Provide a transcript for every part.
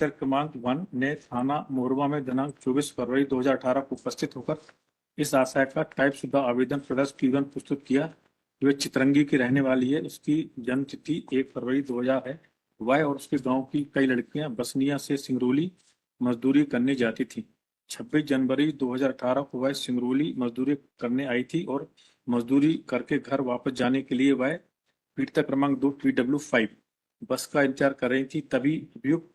उत्तर क्रमांक 1 ने थाना मोरवा में दिनांक 24 फरवरी 2018 को उपस्थित होकर इस आशय का टाइपशुदा आवेदन प्रदर्श की प्रस्तुत किया कि वह चितरंगी की रहने वाली है। उसकी जन्म तिथि 1 फरवरी 2000 है। वह और उसके गांव की कई लड़कियां बसनिया से सिंगरौली मजदूरी करने जाती थी। 26 जनवरी 2018 को वह सिंगरौली मजदूरी करने आई थी और मजदूरी करके घर वापस जाने के लिए वह पीड़िता क्रमांक 2 PW5 बस का इंतजार कर रही थी। तभी अभियुक्त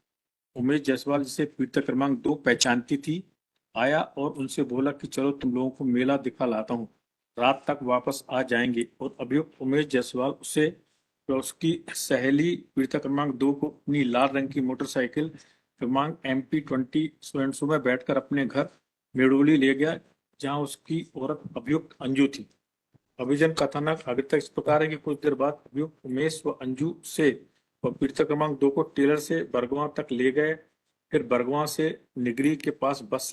उमेश जायसवाल, जिसे पीड़िता क्रमांक 2 पहचानती थी, आया और उनसे बोला कि चलो तुम लोगों को मेला दिखा लाता हूँ, रात तक वापस आ जाएंगे। और अभियुक्त उमेश जायसवाल उसे और उसकी सहेली पीड़िता क्रमांक 2 को अपनी लाल रंग की मोटरसाइकिल क्रमांक MP20 में बैठकर अपने घर मेड़ोली ले गया, जहां उसकी औरत अभियुक्त अंजू थी। अभिजन कथानक आगे तक इस प्रकार है कि कुछ देर बाद अभियुक्त उमेश व अंजू से और पीड़िता क्रमांक 2 को टेलर से बरगवां तक ले गए। फिर बरगवां से निगरी के पास बस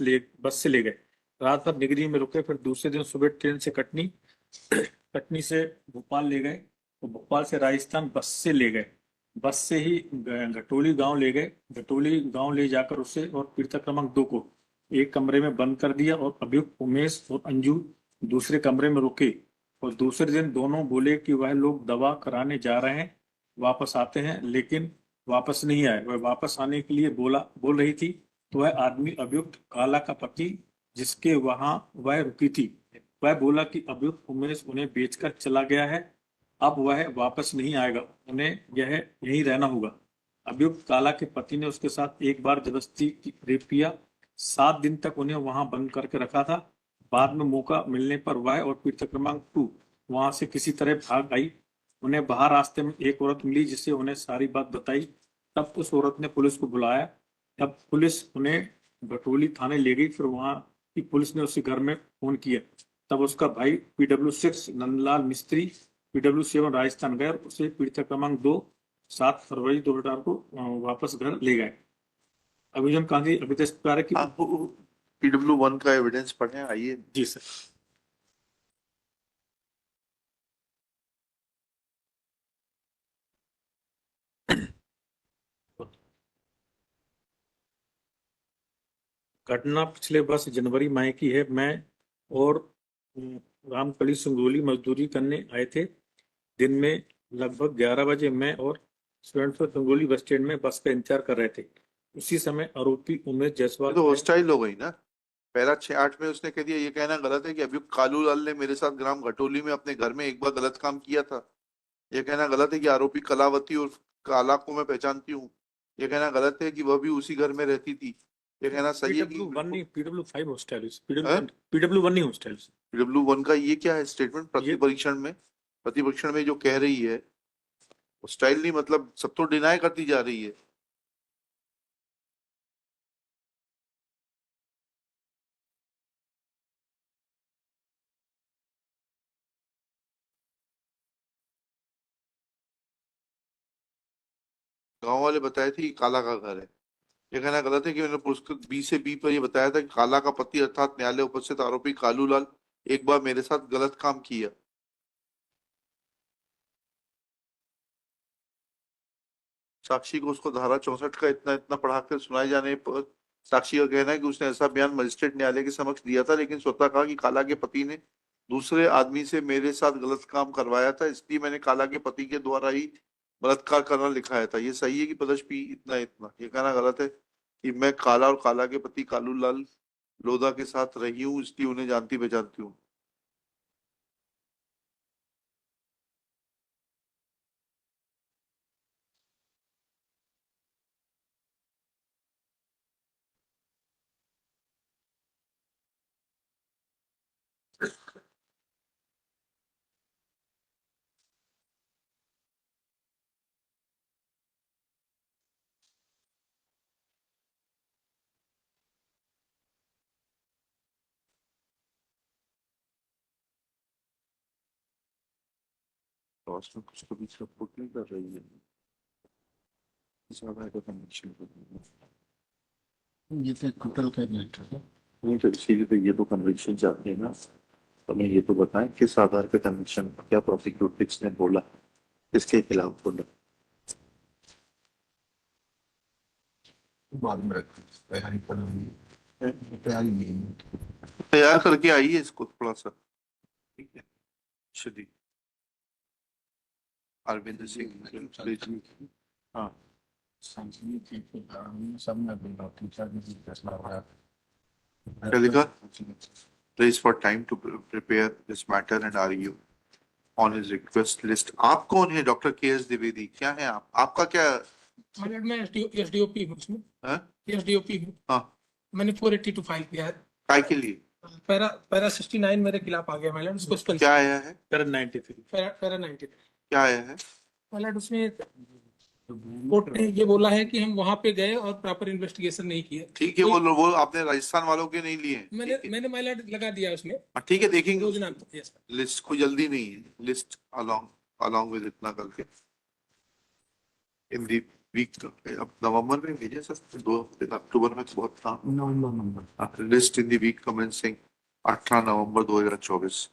से ले गए। रात भर निगरी में रुके। फिर दूसरे दिन सुबह ट्रेन से कटनी से भोपाल ले गए और भोपाल से राजस्थान बस से ले गए। बस से ही घटोली गांव ले गए। घटोली गांव ले जाकर उसे और पीड़िता क्रमांक 2 को एक कमरे में बंद कर दिया और अभियुक्त उमेश और अंजू दूसरे कमरे में रुके। और दूसरे दिन दोनों बोले कि वह लोग दवा कराने जा रहे हैं, वापस आते हैं, लेकिन वापस नहीं आए। वह वापस आने के लिए बोल रही थी तो वह आदमी अभियुक्त काला का पति, जिसके वहां वह रुकी थी, वह बोला कि अभियुक्त उमेश उन्हें बेचकर चला गया है, अब वह वापस नहीं आएगा, उन्हें यहीं रहना होगा। अभियुक्त काला के पति ने उसके साथ एक बार जबरदस्ती रेप किया। 7 दिन तक उन्हें वहां बंद करके रखा था। बाद में मौका मिलने पर वह और पीड़िता क्रमांक 2 वहां से किसी तरह भाग आई। उन्हें बाहर रास्ते में एक औरत मिली, जिससे उन्हें सारी बात बताई। तब उस औरत ने पुलिस को बुलाया। तब पुलिस उन्हें भटोली थाने ले गई। फिर वहां की पुलिस ने उसके घर में फोन किया। तब उसका भाई PW6 नंदलाल मिस्त्री PW7 राजस्थान गए और उसे पीड़िता क्रमांक 2 7 फरवरी 2018 को वापस घर ले गए। अभिजन कांति अभी तक इस प्रकार की आप PW1 का एविडेंस पढ़े, आइए। जी सर। घटना पिछले वर्ष जनवरी माह की है। मैं और रामकली सिंगरौली मजदूरी करने आए थे। दिन में लगभग 11 बजे मैं और स्टूडेंट सिंगरौली बस स्टैंड में बस का इंतजार कर रहे थे। उसी समय आरोपी उमेश जायसवाल ये तो हॉस्टाइल हो गई ना। पहला 6-8 में उसने कह दिया, ये कहना गलत है कि अभियुक्त कालू लाल ने मेरे साथ ग्राम घटोली में अपने घर में एक बार गलत काम किया था। यह कहना गलत है कि आरोपी कलावती और काला को मैं पहचानती हूँ। यह कहना गलत है कि वह भी उसी घर में रहती थी। यह कहना सही है कि PW1 नहीं, PW5 हॉस्टल है। PW1 नहीं हॉस्टल। PW1 का ये क्या है स्टेटमेंट? ये प्रतिपरीक्षण में जो कह रही है हॉस्टाइल नहीं, मतलब सब तो डिनाई करती जा रही है। गांव वाले बताए थे कि काला का घर है। ये कहना गलत है कि मैंने पुरस्कृत B पर यह बताया था कि काला का पति अर्थात न्यायालय उपस्थित आरोपी कालू लाल एक बार मेरे साथ गलत काम किया। साक्षी को उसको धारा 64 का इतना इतना पढ़ाकर सुनाए जाने पर साक्षी का कहना है कि उसने ऐसा बयान मजिस्ट्रेट न्यायालय के समक्ष दिया था, लेकिन स्वतः कहा कि काला के पति ने दूसरे आदमी से मेरे साथ गलत काम करवाया था, इसलिए मैंने काला के पति के द्वारा ही बलात्कार करना लिखाया था। ये सही है कि पदश पी इतना इतना? ये कहना गलत है कि मैं काला और काला के पति कालू लाल लोधा के साथ रही हूँ, इसलिए उन्हें जानती पहचानती हूँ। तो उसमें कुछ तो बीच सपोर्ट नहीं कर रही है। ज्यादा है तो कनेक्शन कर रही है। ये तो टोटल का मैटर है। नहीं तो इसीलिए तो ये तो कन्विक्शन चाहते हैं ना। हमें ये तो बताएं किस आधार पे कन्विक्शन, क्या प्रोसिक्यूटिव्स ने बोला, किसके खिलाफ बोला। बाद में रखते हैं, तैयारी कर तैयारी नहीं है। तैयार करके आइए इसको थोड़ा सा, ठीक है। श्री अरविंद सिंह प्लीज। हाँ, संसदीय चीज के कारण सब में भी टीचर भी फैसला हो रहा है। क्या लिखा? Please for time to prepare this matter and argue on his request list. आप कौन है? डॉक्टर के एस द्विवेदी, क्या है आप? आपका क्या मैंने मैं एसडीओपी हूँ उसमें, है? एसडीओपी हूँ। हाँ, मैंने 480 to 5 किया है। काय के लिए पैरा पैरा 69 मेरे खिलाफ आ गया मैलट, उसको क्या आया है? पैरा 93। पैरा 90 क्या आया है? मैलट। उसमें कोर्ट ने ये बोला है कि हम वहां पे गए और प्रॉपर इन्वेस्टिगेशन नहीं किया। ठीक है, वो आपने राजस्थान वालों के नहीं लिए हैं, मैंने ठीक है। मैंने मैलट लगा दिया उसमें। हाँ, ठीक है, देखेंगे 2 दिनांक। Yes list. कोई जल्दी नहीं है, लिस्ट अलोंग विद इतना करके इन दी वीक। अब नवंबर में भेजे सर, 2 हफ्ते, अक्टूबर में तो बहुत काम। नवंबर लिस्ट इन दी वीक कमेंसिंग 18 नवंबर 2024।